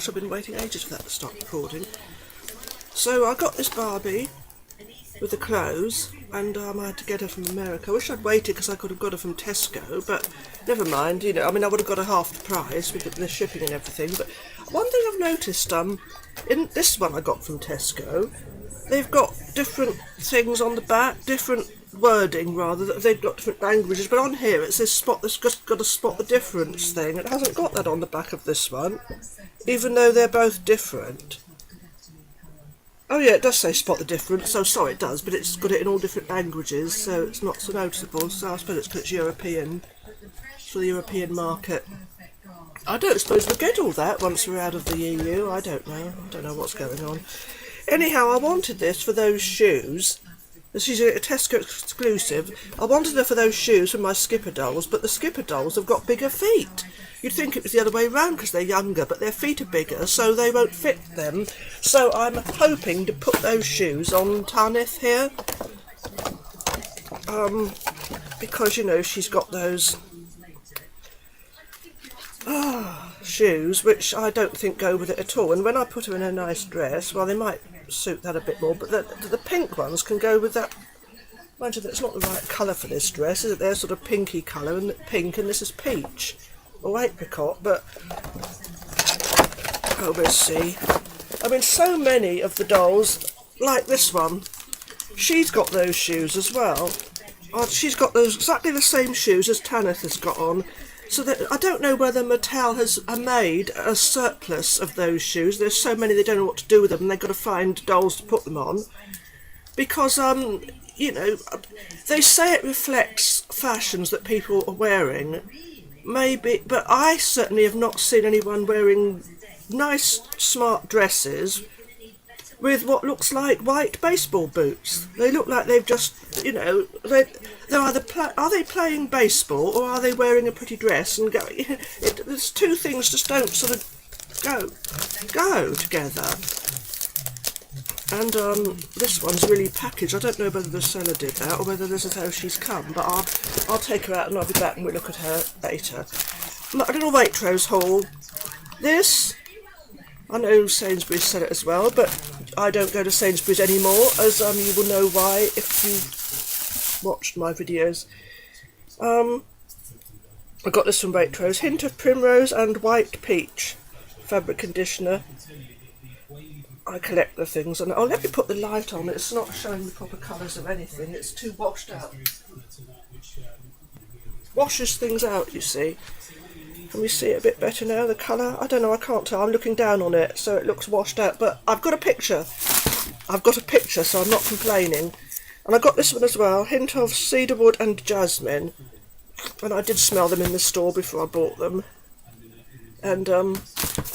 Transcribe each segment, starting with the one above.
Gosh, I've been waiting ages for that to start recording. So I got this Barbie with the clothes, and I had to get her from America. I wish I'd waited because I could have got her from Tesco, but never mind, you know, I mean, I would have got her half the price with the shipping and everything. But one thing I've noticed, in this one I got from Tesco, they've got different things on the back, different wording rather, that they've got different languages, but on here it says spot, there's just got a spot the difference thing. It hasn't got that on the back of this one, even though they're both different. Oh yeah, it does say spot the difference, so sorry it does, but it's got it in all different languages, so it's not so noticeable, so I suppose it's because it's European, for the European market. I don't suppose we'll get all that once we're out of the EU, I don't know what's going on. Anyhow, I wanted this for those shoes. She's a Tesco exclusive. I wanted her for those shoes for my Skipper dolls, but the Skipper dolls have got bigger feet. You'd think it was the other way round because they're younger, but their feet are bigger, so they won't fit them. So I'm hoping to put those shoes on Tanith here. Because, you know, she's got those shoes, which I don't think go with it at all. And when I put her in a nice dress, well, they might suit that a bit more, but the pink ones can go with that. Mind you, that's not the right colour for this dress, is it? They're sort of pinky colour, and pink, and this is peach or apricot, but oh, we'll see. I mean, so many of the dolls, like this one, she's got those shoes as well. She's got those exactly the same shoes as Tanith has got on. So that, I don't know whether Mattel has made a surplus of those shoes. There's so many they don't know what to do with them, and they've got to find dolls to put them on. Because, you know, they say it reflects fashions that people are wearing. Maybe, but I certainly have not seen anyone wearing nice, smart dresses with what looks like white baseball boots. They look like they've just, you know, they're either are they playing baseball or are they wearing a pretty dress and go? There's two things just don't sort of go together. And this one's really packaged. I don't know whether the seller did that or whether this is how she's come, but I'll take her out and I'll be back and we'll look at her later. A little Waitrose haul. This, I know Sainsbury's said it as well, but I don't go to Sainsbury's anymore, as you will know why if you watched my videos. I got this from Waitrose. Hint of primrose and white peach fabric conditioner. I collect the things, and let me put the light on. It's not showing the proper colours of anything. It's too washed out. Washes things out, you see. Can we see it a bit better now, the colour? I don't know, I can't tell. I'm looking down on it, so it looks washed out. But I've got a picture. I've got a picture, so I'm not complaining. And I got this one as well. Hint of cedarwood and jasmine. And I did smell them in the store before I bought them. And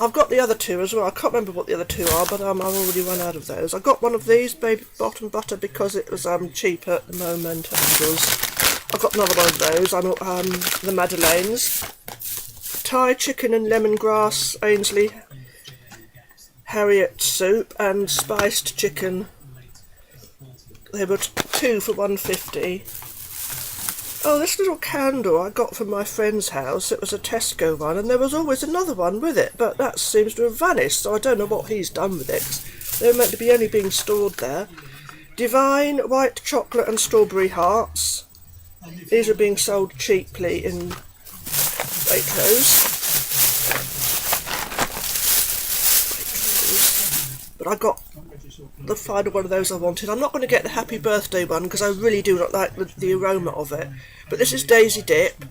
I've got the other two as well. I can't remember what the other two are, but I've already run out of those. I got one of these, baby bottom butter, because it was cheaper at the moment. I've got another one of those. The Madeleines. Thai chicken and lemongrass Ainsley Harriet soup and spiced chicken. They were 2 for £1.50. Oh, this little candle I got from my friend's house. It was a Tesco one, and there was always another one with it, but that seems to have vanished, so I don't know what he's done with it. They were meant to be only being stored there. Divine white chocolate and strawberry hearts. These are being sold cheaply in Waitrose. But I got the final one of those I wanted. I'm not going to get the happy birthday one because I really do not like the aroma of it. But this is Daisy Dip.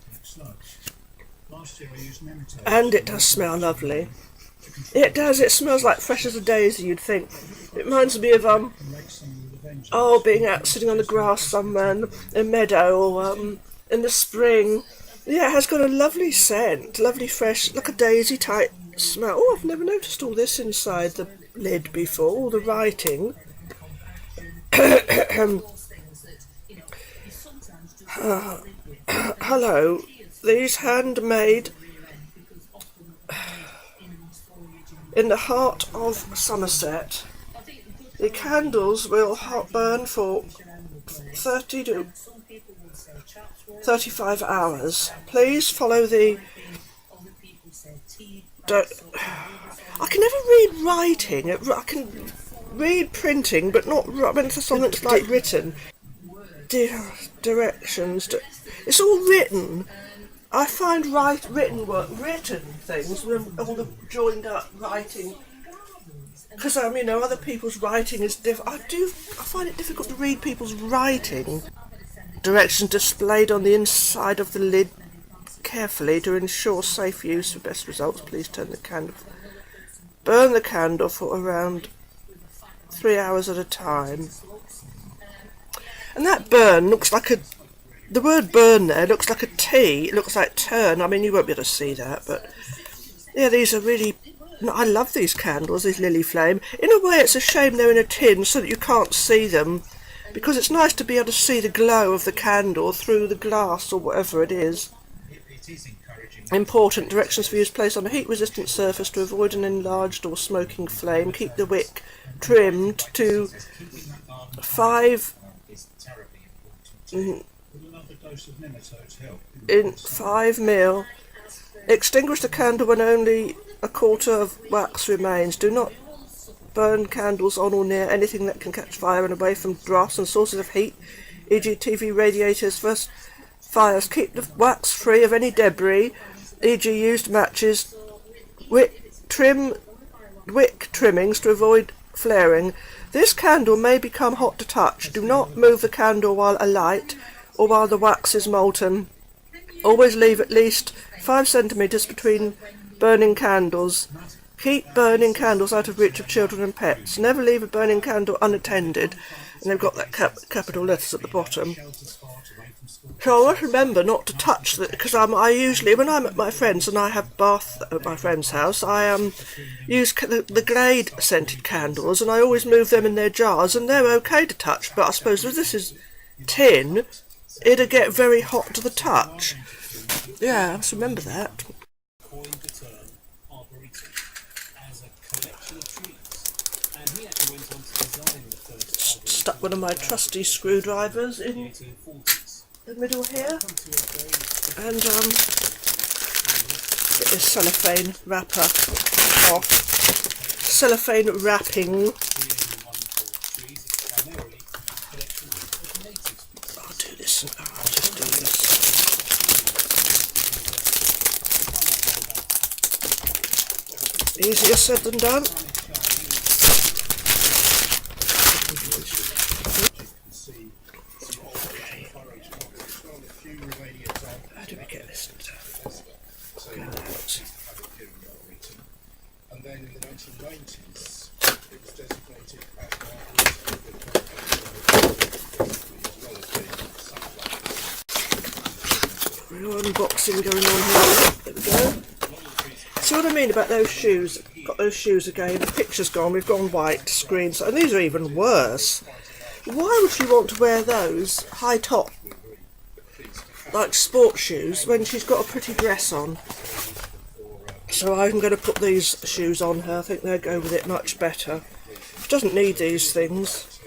And it does smell lovely. It does, it smells like fresh as a daisy, you'd think. It reminds me of, being out sitting on the grass somewhere in a meadow or in the spring. Yeah, it has got a lovely scent, lovely fresh, like a daisy type smell. Oh, I've never noticed all this inside the lid before, all the writing. Hello, these handmade in the heart of Somerset. The candles will burn for 30 to 35 hours. Please follow the... I can never read writing. I can read printing, but not when something's like written. Directions. It's all written. I find written things with all the joined up writing. Because you know, other people's writing is different. I find it difficult to read people's writing. Directions displayed on the inside of the lid carefully to ensure safe use for best results. Please burn the candle for around 3 hours at a time. And that burn looks like the word burn there looks like a T. It looks like turn. I mean, you won't be able to see that, but yeah, these are really. I love these candles, these Lily Flame. In a way, it's a shame they're in a tin so that you can't see them, because it's nice to be able to see the glow of the candle through the glass or whatever it is. Important directions for use: place on a heat-resistant surface to avoid an enlarged or smoking flame. Keep the wick trimmed to 5 mil. Extinguish the candle when only a quarter of wax remains. Do not burn candles on or near anything that can catch fire and away from drafts and sources of heat, e.g. TV, radiators, fires. Keep the wax free of any debris, e.g. used matches, wick trimmings to avoid flaring. This candle may become hot to touch. Do not move the candle while alight or while the wax is molten. Always leave at least 5 centimetres between burning candles. Keep burning candles out of reach of children and pets. Never leave a burning candle unattended. And they've got that capital letters at the bottom. So I always remember not to touch that, because I usually, when I'm at my friends and I have bath at my friend's house, I use the Glade scented candles, and I always move them in their jars, and they're okay to touch. But I suppose if this is tin, it'd get very hot to the touch. Yeah, I must remember that. Stuck one of my trusty screwdrivers in the middle here, and get this cellophane wrapper off. Cellophane wrapping. I'll do this. I'll just do this. Easier said than done. How do we get this out? And then in the 1990s, it was designated as real unboxing going on here. There we go. See what I mean about those shoes? Got those shoes again. The picture's gone. We've gone white screens, and these are even worse. Why would you want to wear those high top, like sport shoes, when she's got a pretty dress on? So I'm going to put these shoes on her. I think they'll go with it much better. She doesn't need these things.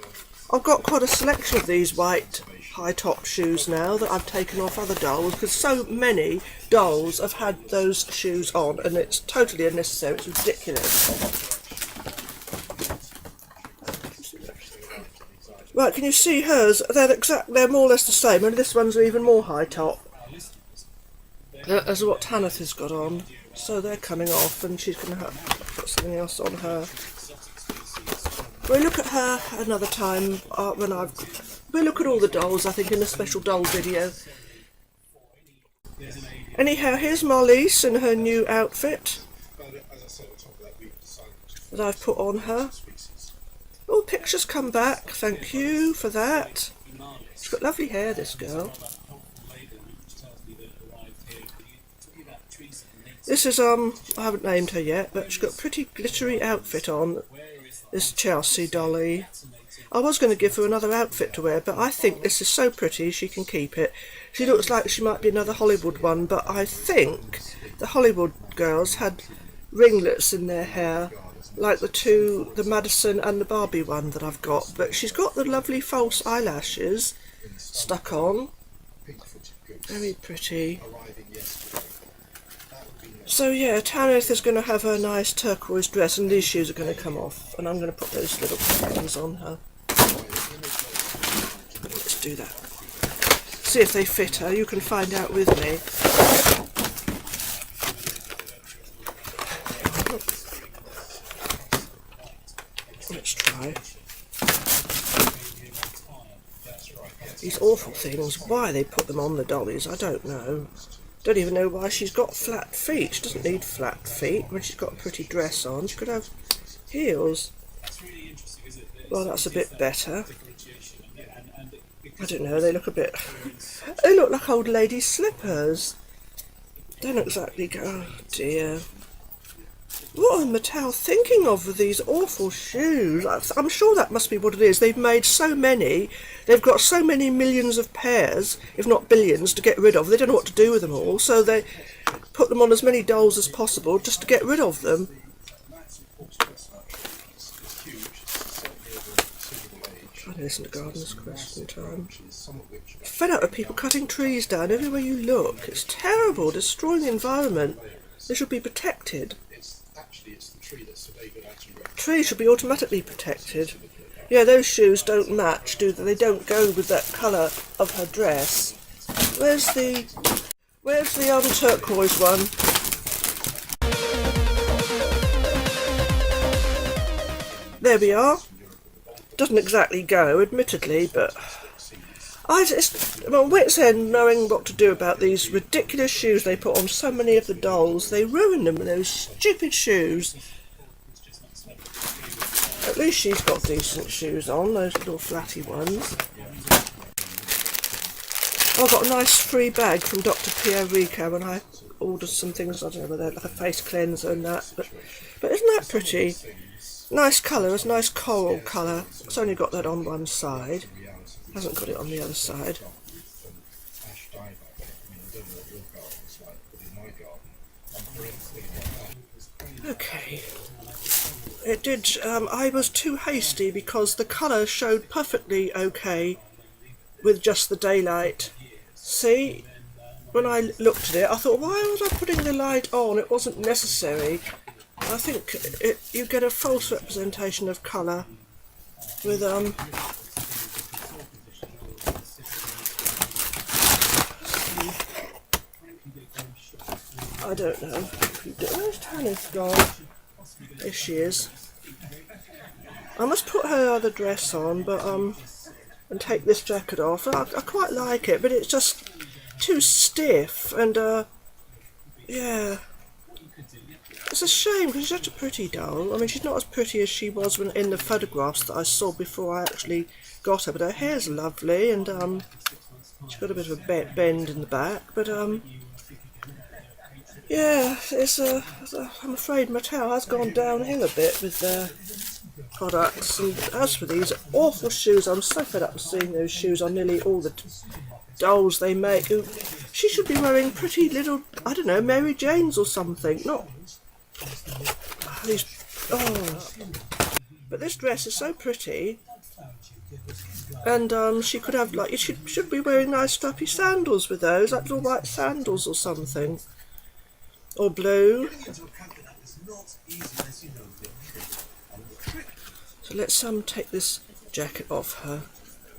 I've got quite a selection of these white high top shoes now that I've taken off other dolls, because so many dolls have had those shoes on, and it's totally unnecessary. It's ridiculous. Right, can you see hers? They're more or less the same, and this one's even more high top as what Tanith has got on. So they're coming off, and she's going to have to put something else on her. We'll look at her another time we'll look at all the dolls, I think, in a special doll video. Anyhow, here's Marlies in her new outfit that I've put on her. All pictures come back, thank you for that. She's got lovely hair, this girl. This is, I haven't named her yet, but she's got a pretty glittery outfit on, this Chelsea dolly. I was going to give her another outfit to wear, but I think this is so pretty she can keep it. She looks like she might be another Hollywood one, but I think the Hollywood girls had ringlets in their hair, like the Madison and the Barbie one that I've got. But she's got the lovely false eyelashes stuck on. Very pretty. So yeah, Tanith is going to have her nice turquoise dress, and these shoes are going to come off, and I'm going to put those little buttons on her. Let's do that. See if they fit her. You can find out with me. Let's try. These awful things, why they put them on the dollies, I don't know. Don't even know why she's got flat feet. She doesn't need flat feet when she's got a pretty dress on. She could have heels. Well, that's a bit better. I don't know, they look a bit... They look like old lady slippers. Don't exactly go... Oh dear. What are Mattel thinking of with these awful shoes? I'm sure that must be what it is. They've made so many. They've got so many millions of pairs, if not billions, to get rid of. They don't know what to do with them all, so they put them on as many dolls as possible just to get rid of them. Trying to listen to Gardener's Question Time. Fed up with people cutting trees down everywhere you look. It's terrible, destroying the environment. They should be protected. Trees should be automatically protected. Yeah, those shoes don't match, do they? They don't go with that colour of her dress. Where's the turquoise one? There we are. Doesn't exactly go, admittedly, but I'm wit's end knowing what to do about these ridiculous shoes they put on so many of the dolls. They ruin them with those stupid shoes. At least she's got decent shoes on, those little flatty ones. Oh, I got a nice free bag from Dr. Pierre Rico when I ordered some things, I don't know whether like a face cleanser and that, but isn't that pretty? Nice colour, it's a nice coral colour. It's only got that on one side, hasn't got it on the other side. Okay. It did, I was too hasty because the colour showed perfectly okay with just the daylight. See, when I looked at it, I thought, why was I putting the light on? It wasn't necessary. I think you get a false representation of colour with, I don't know. Where's Tanith gone? There she is. I must put her other dress on, but and take this jacket off. I quite like it, but it's just too stiff, and yeah, it's a shame because she's such a pretty doll. I mean, she's not as pretty as she was when in the photographs that I saw before I actually got her, but her hair's lovely, and she's got a bit of a bend in the back, but yeah, I'm afraid Mattel has gone downhill a bit with their products. And as for these awful shoes, I'm so fed up of seeing those shoes on nearly all the dolls they make. She should be wearing pretty little, I don't know, Mary Janes or something, not these. Oh, but this dress is so pretty, and she could have like should be wearing nice strappy sandals with those, like little white sandals or something. Or blue. So let's take this jacket off her.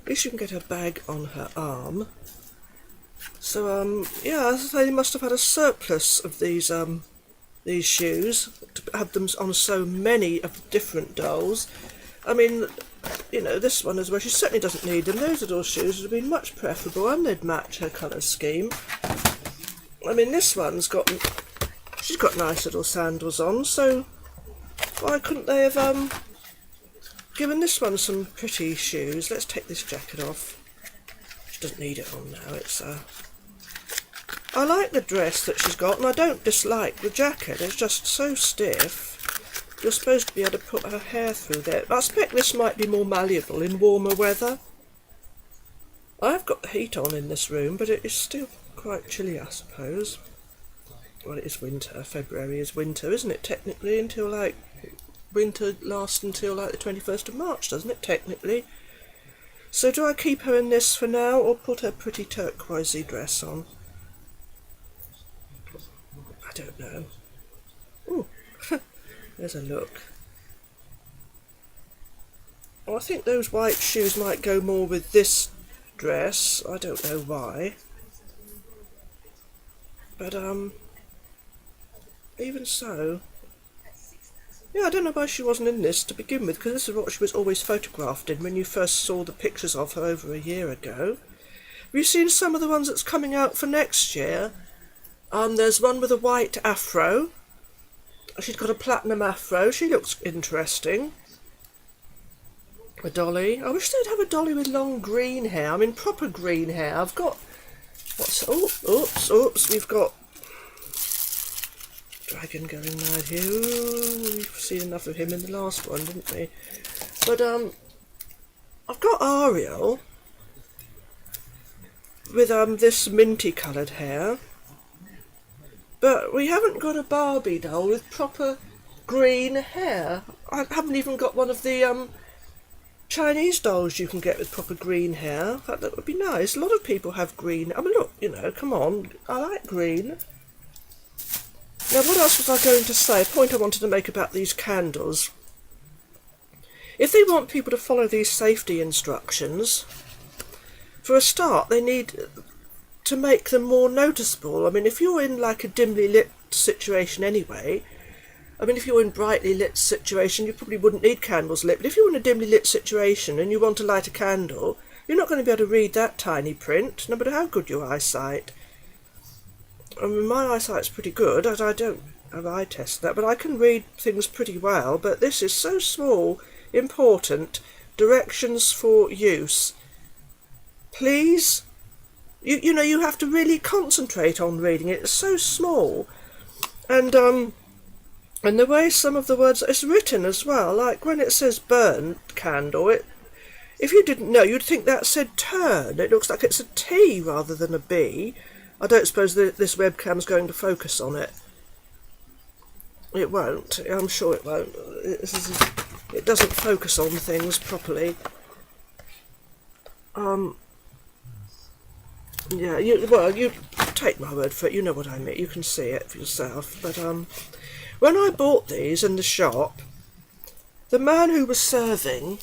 At least you can get her bag on her arm. So yeah, they must have had a surplus of these shoes to have them on so many of different dolls. I mean, you know, this one as well, she certainly doesn't need them. Those little shoes would have been much preferable, and they'd match her colour scheme. I mean, this one's got... She's got nice little sandals on, so why couldn't they have given this one some pretty shoes? Let's take this jacket off. She doesn't need it on now. It's I like the dress that she's got, and I don't dislike the jacket. It's just so stiff. You're supposed to be able to put her hair through there. I expect this might be more malleable in warmer weather. I've got the heat on in this room, but it is still quite chilly, I suppose. Well, it is winter. February is winter, isn't it, technically, until, like, winter lasts until, like, the 21st of March, doesn't it, technically? So do I keep her in this for now, or put her pretty turquoisey dress on? I don't know. There's a look. Oh, I think those white shoes might go more with this dress. I don't know why. But, even so... Yeah, I don't know why she wasn't in this to begin with, because this is what she was always photographed in when you first saw the pictures of her over a year ago. Have you seen some of the ones that's coming out for next year? There's one with a white afro. She's got a platinum afro. She looks interesting. A dolly. I wish they'd have a dolly with long green hair. I mean, proper green hair. I've got... Oops. We've got... Dragon going mad here. Ooh, we've seen enough of him in the last one, didn't we? But, I've got Ariel with, this minty coloured hair. But we haven't got a Barbie doll with proper green hair. I haven't even got one of the, Chinese dolls you can get with proper green hair. That would be nice. A lot of people have green. I mean, look, you know, come on. I like green. Now, what else was I going to say? A point I wanted to make about these candles. If they want people to follow these safety instructions, for a start, they need to make them more noticeable. I mean, if you're in like a dimly lit situation anyway, I mean, if you're in brightly lit situation, you probably wouldn't need candles lit. But if you're in a dimly lit situation and you want to light a candle, you're not going to be able to read that tiny print, no matter how good your eyesight. I mean, my eyesight's pretty good. I don't have eye test that, but I can read things pretty well. But this is so small. Important. Directions for use. Please. You know, you have to really concentrate on reading it. It's so small. And the way some of the words it's written as well, like when it says burn candle, if you didn't know, you'd think that said turn. It looks like it's a T rather than a B. I don't suppose this webcam's going to focus on it. It won't. I'm sure it won't. It doesn't focus on things properly. Yeah, you take my word for it. You know what I mean. You can see it for yourself. But when I bought these in the shop, the man who was serving,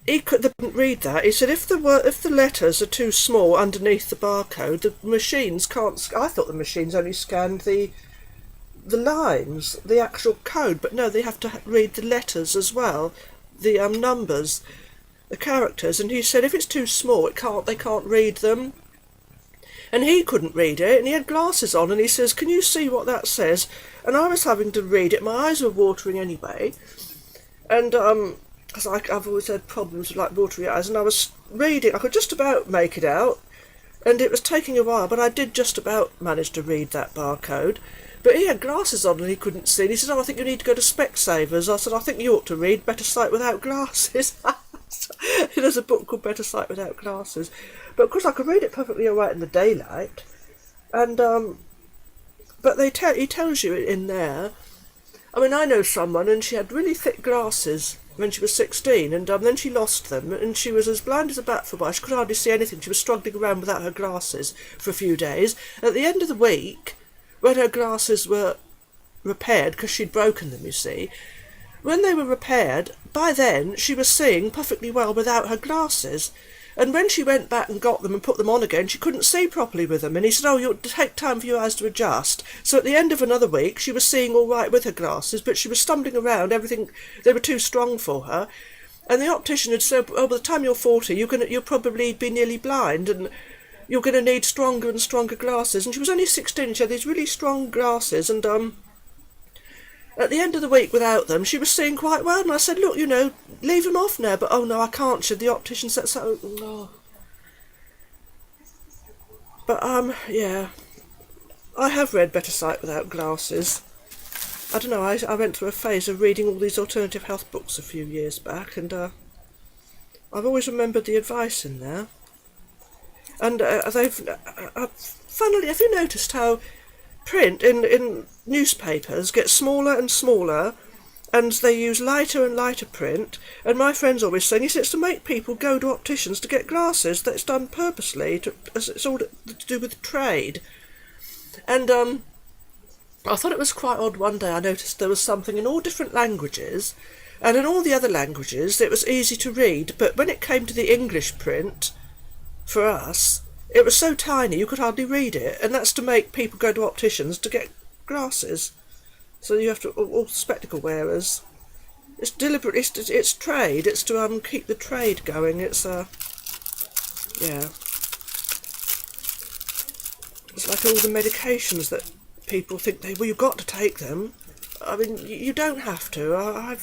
he couldn't read that. He said if the letters are too small underneath the barcode, the machines can't. I thought the machines only scanned the lines, the actual code, but no, they have to read the letters as well, the numbers, the characters. And he said if it's too small, they can't read them. And he couldn't read it, and he had glasses on, and he says, "Can you see what that says?" And I was having to read it. My eyes were watering anyway, and because I've always had problems with like watery eyes, and I was reading. I could just about make it out, and it was taking a while, but I did just about manage to read that barcode. But he had glasses on and he couldn't see. And he said, "Oh, I think you need to go to Specsavers." I said, "I think you ought to read Better Sight Without Glasses." There's a book called Better Sight Without Glasses. But of course I could read it perfectly alright in the daylight. And but he tells you in there. I mean, I know someone, and she had really thick glasses when she was 16, and then she lost them, and she was as blind as a bat for a while. She could hardly see anything. She was struggling around without her glasses for a few days. At the end of the week, when her glasses were repaired, because she'd broken them, you see, when they were repaired, by then she was seeing perfectly well without her glasses. And when she went back and got them and put them on again, she couldn't see properly with them. And he said, "Oh, you'll take time for your eyes to adjust." So at the end of another week, she was seeing all right with her glasses, but she was stumbling around. Everything, they were too strong for her. And the optician had said, "Oh, by the time you're 40, you'll probably be nearly blind, and you're going to need stronger and stronger glasses." And she was only 16, and she had these really strong glasses, and at the end of the week without them, she was seeing quite well. And I said, "Look, you know, leave them off now." But, "Oh, no, I can't," said the optician. Said so. Oh. But, yeah. I have read Better Sight Without Glasses. I don't know, I went through a phase of reading all these alternative health books a few years back, and I've always remembered the advice in there. And funnily, have you noticed how print in newspapers gets smaller and smaller, and they use lighter and lighter print? And my friend's always saying, he says, it's to make people go to opticians to get glasses. That's done purposely, as it's all to do with trade. And I thought it was quite odd. One day I noticed there was something in all different languages, and in all the other languages it was easy to read, but when it came to the English print, for us, it was so tiny you could hardly read it, and that's to make people go to opticians to get glasses. So you have to, all spectacle wearers. It's deliberate. It's trade. It's to keep the trade going. It's yeah. It's like all the medications that people think you've got to take them. I mean, you don't have to. I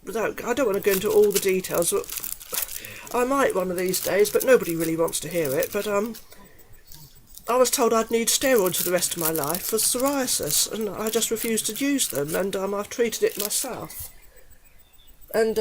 don't want to go into all the details. But I might one of these days, but nobody really wants to hear it. But I was told I'd need steroids for the rest of my life for psoriasis, and I just refused to use them. And I've treated it myself. And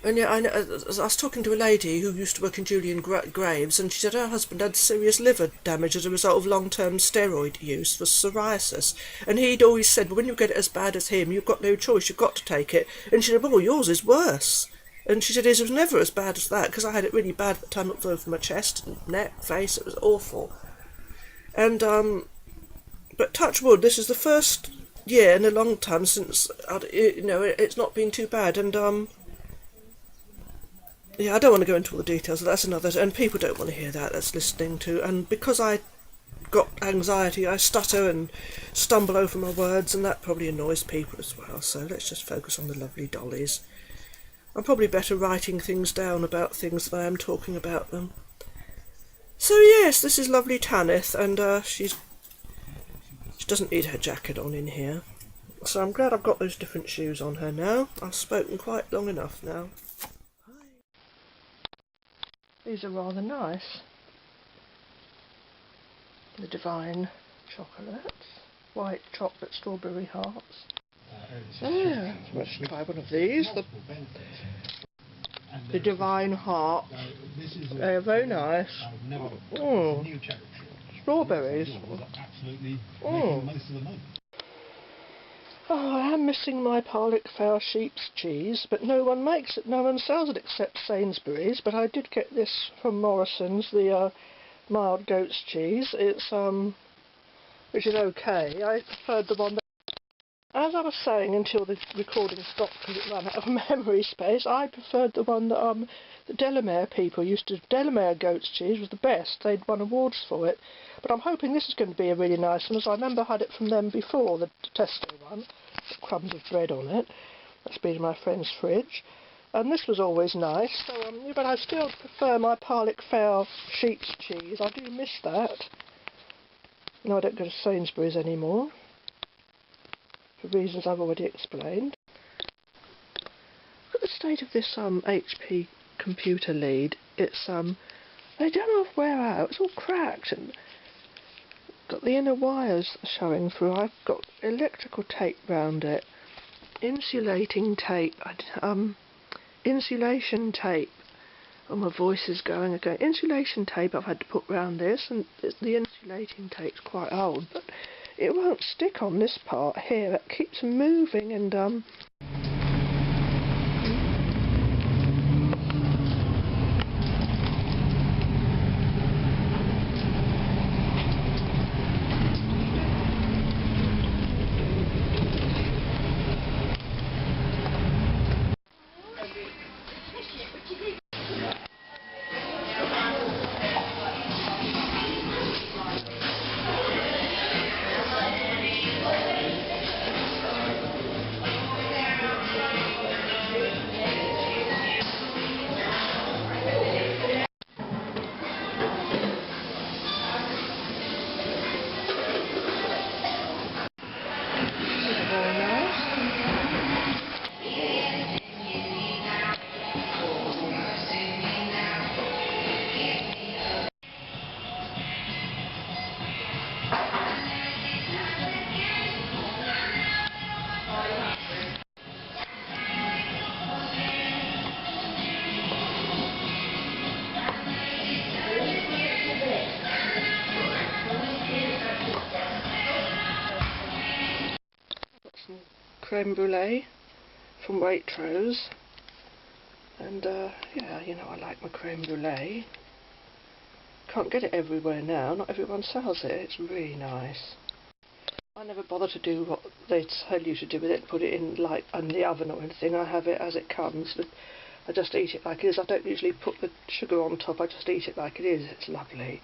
and yeah, I was talking to a lady who used to work in Julian Graves, and she said her husband had serious liver damage as a result of long-term steroid use for psoriasis. And he'd always said, well, when you get it as bad as him, you've got no choice, you've got to take it. And she said, well, yours is worse. And she said, it was never as bad as that, because I had it really bad at the time, up over my chest and neck, face, it was awful. And, but touch wood, this is the first year in a long time since, it's not been too bad. And, yeah, I don't want to go into all the details. That's another, and people don't want to hear that. That's listening to, and because I got anxiety, I stutter and stumble over my words, and that probably annoys people as well. So let's just focus on the lovely dollies. I'm probably better writing things down about things than I am talking about them. So yes, this is lovely Tanith, and she doesn't need her jacket on in here. So I'm glad I've got those different shoes on her now. I've spoken quite long enough now. These are rather nice. The Divine chocolates. White chocolate strawberry hearts. Yeah, let's try one of these. The Divine heart. They're very nice. Strawberries. Oh, I am missing my Parlick Fair sheep's cheese, but no one makes it, no one sells it except Sainsbury's. But I did get this from Morrison's, the mild goat's cheese. It's which is okay. I preferred the one that, as I was saying until the recording stopped because it ran out of memory space, I preferred the one that the Delamere people used to. Delamere goat's cheese was the best. They'd won awards for it. But I'm hoping this is going to be a really nice one, as I remember I had it from them before, the Tesco one. With crumbs of bread on it. That's been in my friend's fridge. And this was always nice. So, but I still prefer my Parlick Fair sheep's cheese. I do miss that. No, I don't go to Sainsbury's anymore, for reasons I've already explained. Look at the state of this HP computer lead. It's they don't half wear out. It's all cracked and got the inner wires showing through. I've got electrical tape round it, insulating tape, insulation tape. Oh, my voice is going again. Insulation tape I've had to put round this, and the insulating tape's quite old, but it won't stick on this part here. It keeps moving, and creme brulee from Waitrose, and yeah, you know I like my creme brulee. can't get it everywhere now. Not everyone sells it. It's really nice. I never bother to do what they tell you to do with it, put it in like in the oven or anything. I have it as it comes. But I just eat it like it is. I don't usually put the sugar on top. I just eat it like it is. It's lovely.